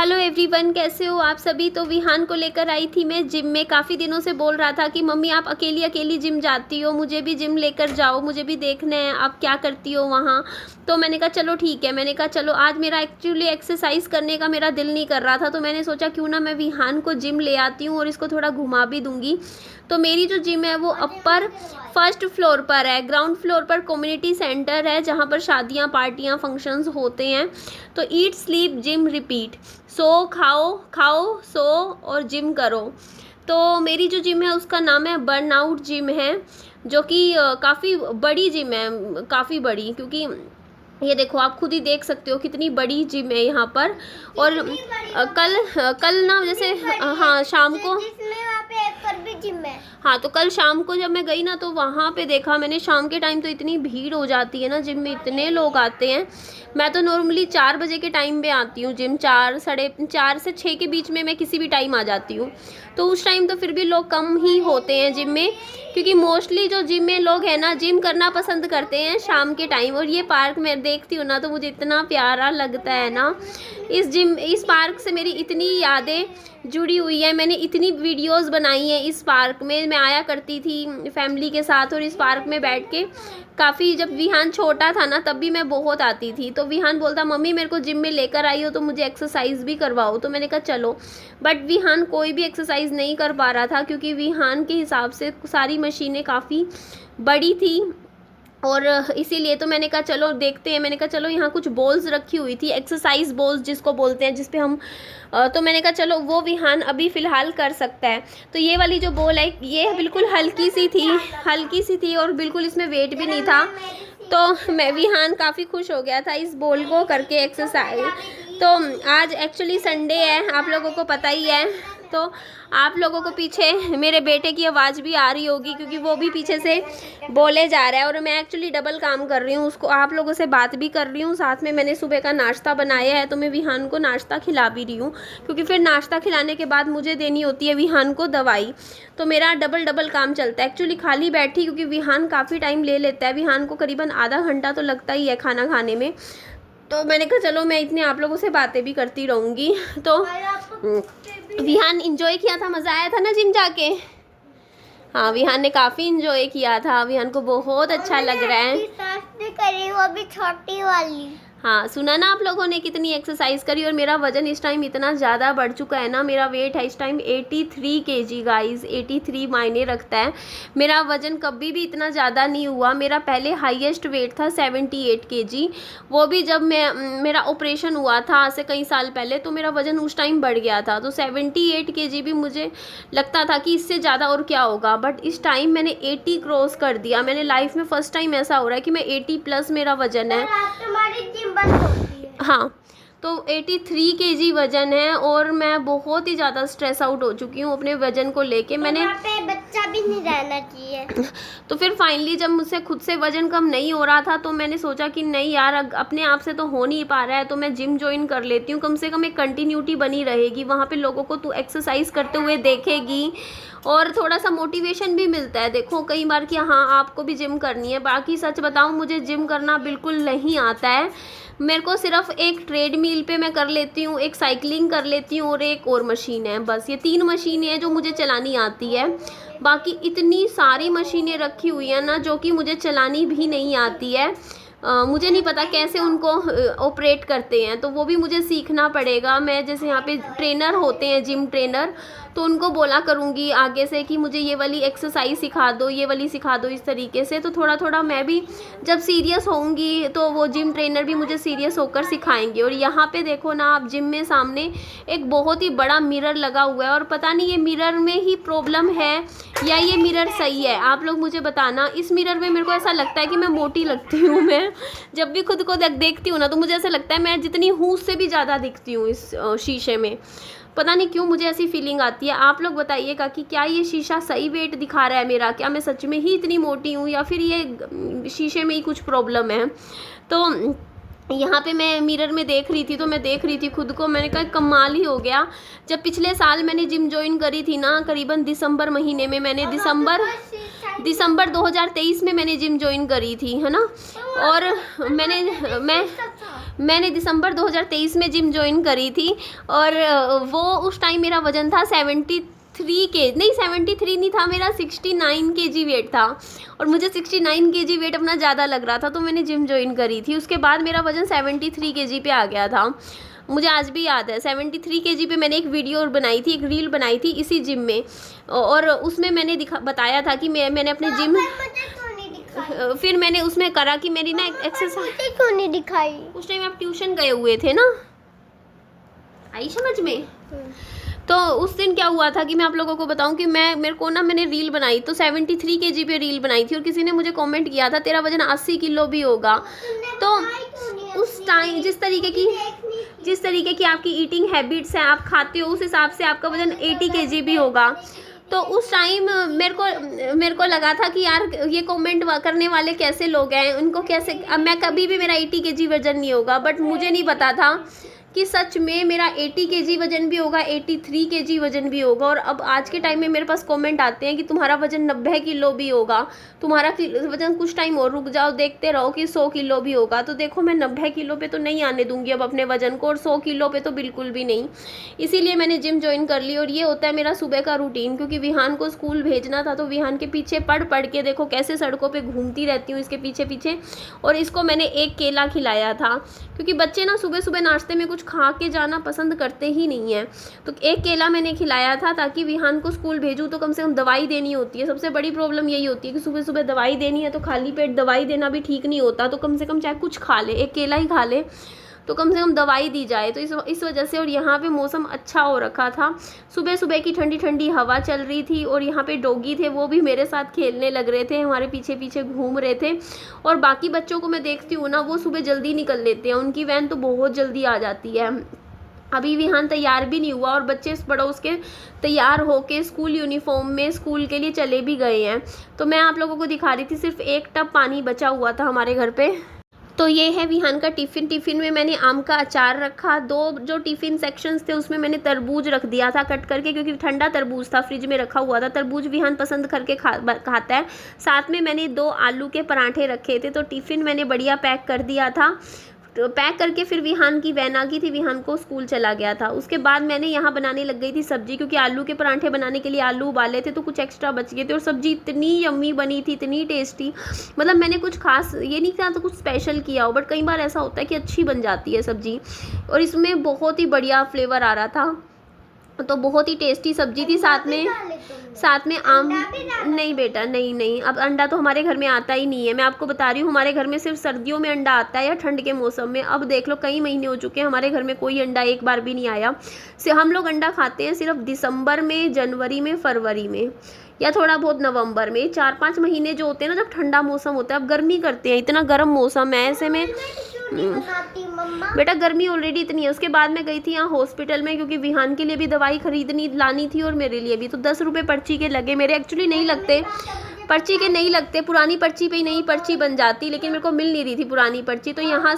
Hello everyone, कैसे हो आप सभी। तो विहान को लेकर आई थी मैं जिम में। काफ़ी दिनों से बोल रहा था कि मम्मी आप अकेली अकेली जिम जाती हो, मुझे भी जिम लेकर जाओ, मुझे भी देखना है आप क्या करती हो वहाँ। तो मैंने कहा चलो ठीक है। मैंने कहा चलो, आज मेरा एक्चुअली एक्सरसाइज करने का मेरा दिल नहीं कर रहा था, तो मैंने सोचा क्यों ना मैं विहान को जिम ले आती हूँ और इसको थोड़ा घुमा भी दूँगी। तो मेरी जो जिम है वो अपर फर्स्ट फ्लोर पर है। ग्राउंड फ्लोर पर कम्युनिटी सेंटर है जहाँ पर शादियाँ, पार्टियाँ, फंक्शंस होते हैं। तो ईट, स्लीप, जिम, रिपीट। सो खाओ, खाओ, सो और जिम करो। तो मेरी जो जिम है उसका नाम है बर्नआउट जिम है, जो कि काफ़ी बड़ी जिम है, काफ़ी बड़ी, क्योंकि ये देखो आप खुद ही देख सकते हो कितनी बड़ी जिम है यहाँ पर। और कल ना जैसे हाँ शाम को जिम है। हाँ, तो कल शाम को जब मैं गई ना तो वहाँ पे देखा मैंने, शाम के टाइम तो इतनी भीड़ हो जाती है ना जिम में, इतने लोग आते हैं। मैं तो नॉर्मली 4 बजे के टाइम पे आती हूँ जिम, 4 साढ़े 4 से 6 के बीच में मैं किसी भी टाइम आ जाती हूँ। तो उस टाइम तो फिर भी लोग कम ही होते हैं जिम में, क्योंकि मोस्टली जो जिम में लोग हैं ना जिम करना पसंद करते हैं शाम के टाइम। और ये पार्क मैं देखती हूँ ना तो मुझे इतना प्यारा लगता है ना। इस पार्क से मेरी इतनी यादें जुड़ी हुई है, मैंने इतनी वीडियोस बनाई हैं। इस पार्क में मैं आया करती थी फैमिली के साथ, और इस पार्क में बैठ के काफ़ी, जब विहान छोटा था ना तब भी मैं बहुत आती थी। तो विहान बोलता मम्मी मेरे को जिम में लेकर आई हो तो मुझे एक्सरसाइज भी करवाओ। तो मैंने कहा चलो, बट विहान कोई भी एक्सरसाइज नहीं कर पा रहा था, क्योंकि विहान के हिसाब से सारी मशीनें काफ़ी बड़ी थी, और इसीलिए तो मैंने कहा चलो देखते हैं। मैंने कहा चलो, यहाँ कुछ बॉल्स रखी हुई थी, एक्सरसाइज बॉल्स जिसको बोलते हैं, जिस पे हम तो मैंने कहा चलो वो विहान अभी फ़िलहाल कर सकता है। तो ये वाली जो बॉल है ये बिल्कुल हल्की सी थी और बिल्कुल इसमें वेट भी नहीं था। तो मैं विहान काफ़ी खुश हो गया था इस बॉल को करके एक्सरसाइज। तो आज एक्चुअली संडे है, आप लोगों को पता ही है। तो आप लोगों को पीछे मेरे बेटे की आवाज़ भी आ रही होगी, क्योंकि वो भी पीछे से बोले जा रहा है। और मैं एक्चुअली डबल काम कर रही हूँ, उसको आप लोगों से बात भी कर रही हूँ, साथ में मैंने सुबह का नाश्ता बनाया है। तो मैं विहान को नाश्ता खिला भी रही हूँ, क्योंकि फिर नाश्ता खिलाने के बाद मुझे देनी होती है विहान को दवाई। तो मेरा डबल काम चलता है। एक्चुअली खाली बैठी, क्योंकि विहान काफ़ी टाइम ले लेता है, विहान को करीबन आधा घंटा तो लगता ही है खाना खाने में। तो मैंने कहा चलो मैं इतने आप लोगों से बातें भी करती रहूँगी। तो विहान इंजॉय किया था, मज़ा आया था ना जिम जाके। हाँ, विहान ने काफ़ी इंजॉय किया था, विहान को बहुत अच्छा लग रहा है। करी वो भी छोटी वाली। हाँ, सुना ना आप लोगों ने कितनी एक्सरसाइज करी। और मेरा वजन इस टाइम इतना ज़्यादा बढ़ चुका है ना, मेरा वेट है इस टाइम 83 kg गाइस, 83 मायने रखता है। मेरा वजन कभी भी इतना ज़्यादा नहीं हुआ। मेरा पहले हाईएस्ट वेट था 78 kg, वो भी जब मेरा ऑपरेशन हुआ था आज से कई साल पहले, तो मेरा वजन उस टाइम बढ़ गया था। तो 78 kg भी मुझे लगता था कि इससे ज़्यादा और क्या होगा, बट इस टाइम मैंने 80 क्रॉस कर दिया। मैंने लाइफ में फ़र्स्ट टाइम ऐसा हो रहा है कि मैं 80+ मेरा वजन है। हाँ, तो 83 kg वज़न है, और मैं बहुत ही ज़्यादा स्ट्रेस आउट हो चुकी हूँ अपने वज़न को लेके। मैंने बच्चा भी नहीं रहना चाहिए। तो फिर फाइनली जब मुझसे खुद से वज़न कम नहीं हो रहा था, तो मैंने सोचा कि नहीं यार, अपने आप से तो हो नहीं पा रहा है, तो मैं जिम ज्वाइन कर लेती हूँ। कम से कम एक कंटिन्यूटी बनी रहेगी, वहाँ पे लोगों को तू एक्सरसाइज करते हुए देखेगी, और थोड़ा सा मोटिवेशन भी मिलता है। देखो कई बार कि हाँ आपको भी जिम करनी है। बाकी सच बताऊँ, मुझे जिम करना बिल्कुल नहीं आता है। मेरे को सिर्फ एक ट्रेडमिल पे मैं कर लेती हूँ, एक साइकिलिंग कर लेती हूँ, और एक और मशीन है, बस ये 3 मशीनें हैं जो मुझे चलानी आती है। बाकी इतनी सारी मशीनें रखी हुई हैं ना जो कि मुझे चलानी भी नहीं आती है। मुझे नहीं पता कैसे उनको ऑपरेट करते हैं, तो वो भी मुझे सीखना पड़ेगा। मैं जैसे यहाँ पे ट्रेनर होते हैं, जिम ट्रेनर, तो उनको बोला करूँगी आगे से कि मुझे ये वाली एक्सरसाइज सिखा दो, ये वाली सिखा दो, इस तरीके से। तो थोड़ा थोड़ा मैं भी जब सीरियस होऊंगी तो वो जिम ट्रेनर भी मुझे सीरियस होकर सिखाएंगे। और यहाँ पे देखो ना आप, जिम में सामने एक बहुत ही बड़ा मिरर लगा हुआ है, और पता नहीं ये मिरर में ही प्रॉब्लम है या ये मिरर सही है, आप लोग मुझे बताना। इस मिरर में मेरे को ऐसा लगता है कि मैं मोटी लगती हूँ। मैं जब भी खुद को देखती हूँ ना तो मुझे ऐसा लगता है मैं जितनी हूँ उससे भी ज़्यादा दिखती हूँ इस शीशे में। पता नहीं क्यों मुझे ऐसी फीलिंग आती है। आप लोग बताइएगा कि क्या ये शीशा सही वेट दिखा रहा है मेरा, क्या मैं सच में ही इतनी मोटी हूँ, या फिर ये शीशे में ही कुछ प्रॉब्लम है। तो यहाँ पे मैं मिरर में देख रही थी, तो मैं देख रही थी खुद को। मैंने कहा कमाल ही हो गया। जब पिछले साल मैंने जिम ज्वाइन करी थी ना, करीबन दिसंबर महीने में, मैंने दिसंबर 2023 में मैंने जिम ज्वाइन करी थी, है ना। और मैं मैंने दिसंबर 2023 में जिम ज्वाइन करी थी और वो उस टाइम मेरा वज़न था 73 नहीं था, मेरा 69 kg वेट था और मुझे 69 kg वेट अपना ज़्यादा लग रहा था, तो मैंने जिम ज्वाइन करी थी। उसके बाद मेरा वज़न 73 kg पे आ गया था। मुझे आज भी याद है 73 kg पे मैंने एक वीडियो बनाई थी, एक रील बनाई थी इसी जिम में, और उसमें मैंने बताया था कि मैंने अपने जिम, फिर मैंने उसमें करा कि मेरी ना एक्सरसाइज क्यों नहीं दिखाई? उस टाइम आप ट्यूशन गए हुए थे ना, आई समझ में। तो उस दिन क्या हुआ था कि मैं आप लोगों को बताऊं कि मैंने रील बनाई तो 73 kg पे रील बनाई थी और किसी ने मुझे कमेंट किया था तेरा वजन 80 किलो भी होगा। तो उस टाइम जिस तरीके की आपकी ईटिंग हैबिट्स हैं, आप खाते हो, उस हिसाब से आपका वजन 80 kg भी होगा। तो उस टाइम मेरे को लगा था कि यार ये कमेंट करने वाले कैसे लोग हैं, उनको कैसे, अब मैं कभी भी मेरा 80 kg वजन नहीं होगा, बट मुझे नहीं पता था कि सच में मेरा 80 kg वजन भी होगा, 83 kg वजन भी होगा। और अब आज के टाइम में मेरे पास कमेंट आते हैं कि तुम्हारा वजन 90 किलो भी होगा, तुम्हारा वजन कुछ टाइम और रुक जाओ, देखते रहो कि 100 किलो भी होगा। तो देखो मैं 90 किलो पे तो नहीं आने दूंगी अब अपने वजन को, और 100 किलो पे तो बिल्कुल भी नहीं। इसीलिए मैंने जिम ज्वाइन कर ली और ये होता है मेरा सुबह का रूटीन, क्योंकि विहान को स्कूल भेजना था। तो विहान के पीछे पढ़ के देखो कैसे सड़कों पर घूमती रहती हूँ इसके पीछे पीछे। और इसको मैंने एक केला खिलाया था, क्योंकि बच्चे ना सुबह सुबह नाश्ते में कुछ खा के जाना पसंद करते ही नहीं है। तो एक केला मैंने खिलाया था ताकि विहान को स्कूल भेजूँ तो कम से कम दवाई देनी होती है। सबसे बड़ी प्रॉब्लम यही होती है कि सुबह सुबह दवाई देनी है, तो खाली पेट दवाई देना भी ठीक नहीं होता। तो कम से कम चाहे कुछ खा ले, एक केला ही खा ले, तो कम से कम दवाई दी जाए। तो इस वजह से, और यहाँ पे मौसम अच्छा हो रखा था, सुबह सुबह की ठंडी ठंडी हवा चल रही थी, और यहाँ पे डॉगी थे वो भी मेरे साथ खेलने लग रहे थे, हमारे पीछे पीछे घूम रहे थे। और बाकी बच्चों को मैं देखती हूँ ना, वो सुबह जल्दी निकल लेते हैं, उनकी वैन तो बहुत जल्दी आ जाती है। अभी विहान तैयार भी नहीं हुआ और बच्चे पड़ोस के तैयार होके स्कूल यूनिफॉर्म में स्कूल के लिए चले भी गए हैं। तो मैं आप लोगों को दिखा रही थी, सिर्फ एक टब पानी बचा हुआ था हमारे घर पे। तो ये है विहान का टिफ़िन में मैंने आम का अचार रखा, 2 जो टिफ़िन सेक्शंस थे उसमें मैंने तरबूज रख दिया था कट करके, क्योंकि ठंडा तरबूज था, फ्रिज में रखा हुआ था। तरबूज विहान पसंद करके खाता है। साथ में मैंने 2 आलू के पराठे रखे थे। तो टिफ़िन मैंने बढ़िया पैक कर दिया था। तो पैक करके फिर विहान की वैन आ गई थी, विहान को स्कूल चला गया था। उसके बाद मैंने यहाँ बनाने लग गई थी सब्जी, क्योंकि आलू के पराठे बनाने के लिए आलू उबाले थे तो कुछ एक्स्ट्रा बच गए थे, और सब्जी इतनी यम्मी बनी थी, इतनी टेस्टी। मतलब मैंने कुछ खास ये नहीं किया तो कुछ स्पेशल किया हो, बट कई बार ऐसा होता है कि अच्छी बन जाती है सब्जी, और इसमें बहुत ही बढ़िया फ्लेवर आ रहा था। तो बहुत ही टेस्टी सब्जी थी। साथ में आम, नहीं बेटा, नहीं, अब अंडा तो हमारे घर में आता ही नहीं है। मैं आपको बता रही हूँ, हमारे घर में सिर्फ सर्दियों में अंडा आता है या ठंड के मौसम में। अब देख लो कई महीने हो चुके हैं, हमारे घर में कोई अंडा एक बार भी नहीं आया। हम लोग अंडा खाते हैं सिर्फ दिसंबर में, जनवरी में, फरवरी में, या थोड़ा बहुत नवंबर में। 4-5 महीने जो होते हैं ना, जब ठंडा मौसम होता है। अब गर्मी करते हैं, इतना गर्म मौसम है, ऐसे में बेटा गर्मी ऑलरेडी इतनी है। उसके बाद मैं गई थी यहाँ हॉस्पिटल में, क्योंकि विहान के लिए भी दवाई खरीदनी लानी थी और मेरे लिए भी। तो 10 रुपये पर्ची के लगे मेरे। एक्चुअली नहीं लगते, पर्ची के नहीं लगते, पुरानी पर्ची पे ही नई पर्ची बन जाती, लेकिन मेरे को मिल नहीं रही थी पुरानी पर्ची। तो यहाँ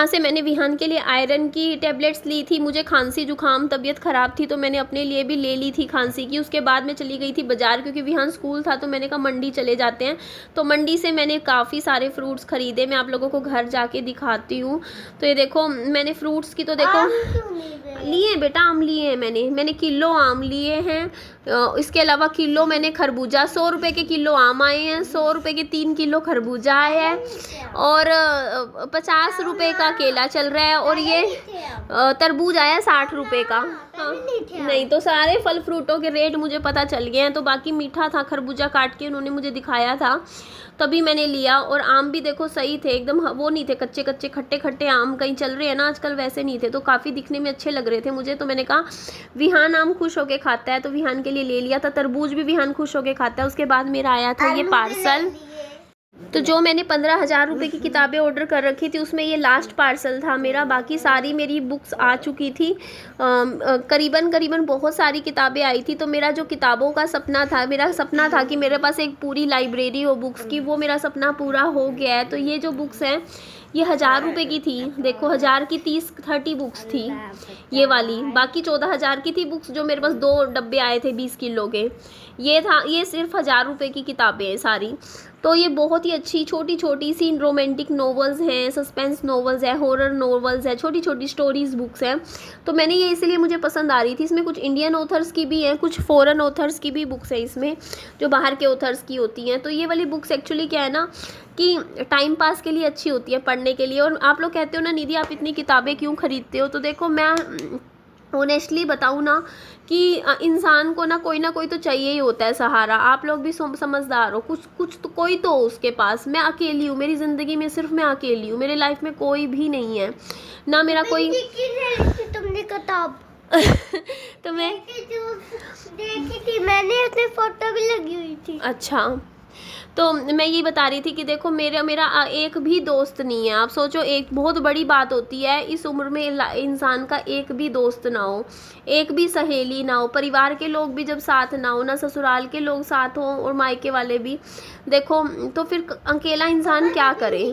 से मैंने विहान के लिए आयरन की टेबलेट्स ली थी। मुझे खांसी जुकाम तबीयत ख़राब थी, तो मैंने अपने लिए भी ले ली थी खांसी की। उसके बाद मैं चली गई थी बाज़ार, क्योंकि विहान स्कूल था, तो मैंने कहा मंडी चले जाते हैं। तो मंडी से मैंने काफ़ी सारे फ्रूट्स ख़रीदे। मैं आप लोगों को घर जाके दिखाती हूँ। तो ये देखो, मैंने फ्रूट्स की तो देखो लिए बेटा, आम लिए हैं मैंने किलो आम लिए हैं। इसके अलावा किलो मैंने खरबूजा, 100 रुपये के किलो आम आए हैं, 100 रुपये के 3 किलो खरबूजा आए हैं, और 50 रुपये का केला चल रहा है, और ये तरबूज आया 60 रुपये का। हाँ, नहीं तो सारे फल फ्रूटों के रेट मुझे पता चल गए हैं। तो बाकी मीठा था, खरबूजा काट के उन्होंने मुझे दिखाया था, तभी मैंने लिया। और आम भी देखो सही थे एकदम, वो नहीं थे कच्चे कच्चे खट्टे खट्टे आम कहीं चल रहे हैं ना आजकल, वैसे नहीं थे। तो काफ़ी दिखने में अच्छे लग रहे थे मुझे। तो मैंने कहा विहान आम खुश होके खाता है, तो विहान के लिए ले लिया था। तरबूज भी विहान खुश होके खाता है। उसके बाद मेरा आया था ये पार्सल। तो जो मैंने 15,000 रुपये की किताबें ऑर्डर कर रखी थी, उसमें ये लास्ट पार्सल था मेरा। बाकी सारी मेरी बुक्स आ चुकी थी, करीबन बहुत सारी किताबें आई थी। तो मेरा जो किताबों का सपना था, मेरा सपना था कि मेरे पास एक पूरी लाइब्रेरी हो बुक्स की, वो मेरा सपना पूरा हो गया है। तो ये जो बुक्स हैं ये 1000 रुपये की थी। देखो 1000 की 30 बुक्स थी ये वाली। बाकी 14,000 की थी बुक्स, जो मेरे पास 2 डब्बे आए थे 20 किलो के। ये सिर्फ 1000 रुपये की किताबें हैं सारी। तो ये बहुत ही अच्छी छोटी-छोटी सी रोमांटिक नॉवेल्स हैं, सस्पेंस नॉवेल्स है, हॉरर नॉवेल्स है, छोटी-छोटी स्टोरीज़ बुक्स हैं। तो मैंने ये इसलिए मुझे पसंद आ रही थी। इसमें कुछ इंडियन ऑथर्स की भी हैं, कुछ फ़ॉरेन ऑथर्स की भी बुक्स हैं इसमें, जो बाहर के ऑथर्स की होती हैं। तो ये वाली बुक्स एक्चुअली क्या है ना कि टाइम पास के लिए अच्छी होती है, पढ़ने के लिए। और आप लोग कहते हो ना निधि आप इतनी किताबें क्यों खरीदते हो? तो देखो मैं ऑनेस्टली बताऊँ ना कि इंसान को ना कोई तो चाहिए ही होता है सहारा। आप लोग भी समझदार हो, कुछ तो कोई तो हो उसके पास। मैं अकेली हूँ, मेरी ज़िंदगी में सिर्फ मैं अकेली हूँ, मेरे लाइफ में कोई भी नहीं है ना, मेरा कोई तुमने किताब तो मैं देखी थी मैंने, उसमें फोटो भी लगी हुई थी। अच्छा, तो मैं ये बता रही थी कि देखो मेरा एक भी दोस्त नहीं है। आप सोचो, एक बहुत बड़ी बात होती है इस उम्र में इंसान का एक भी दोस्त ना हो, एक भी सहेली ना हो, परिवार के लोग भी जब साथ ना हो, ना ससुराल के लोग साथ हों और मायके वाले भी। देखो तो फिर अकेला इंसान क्या करे।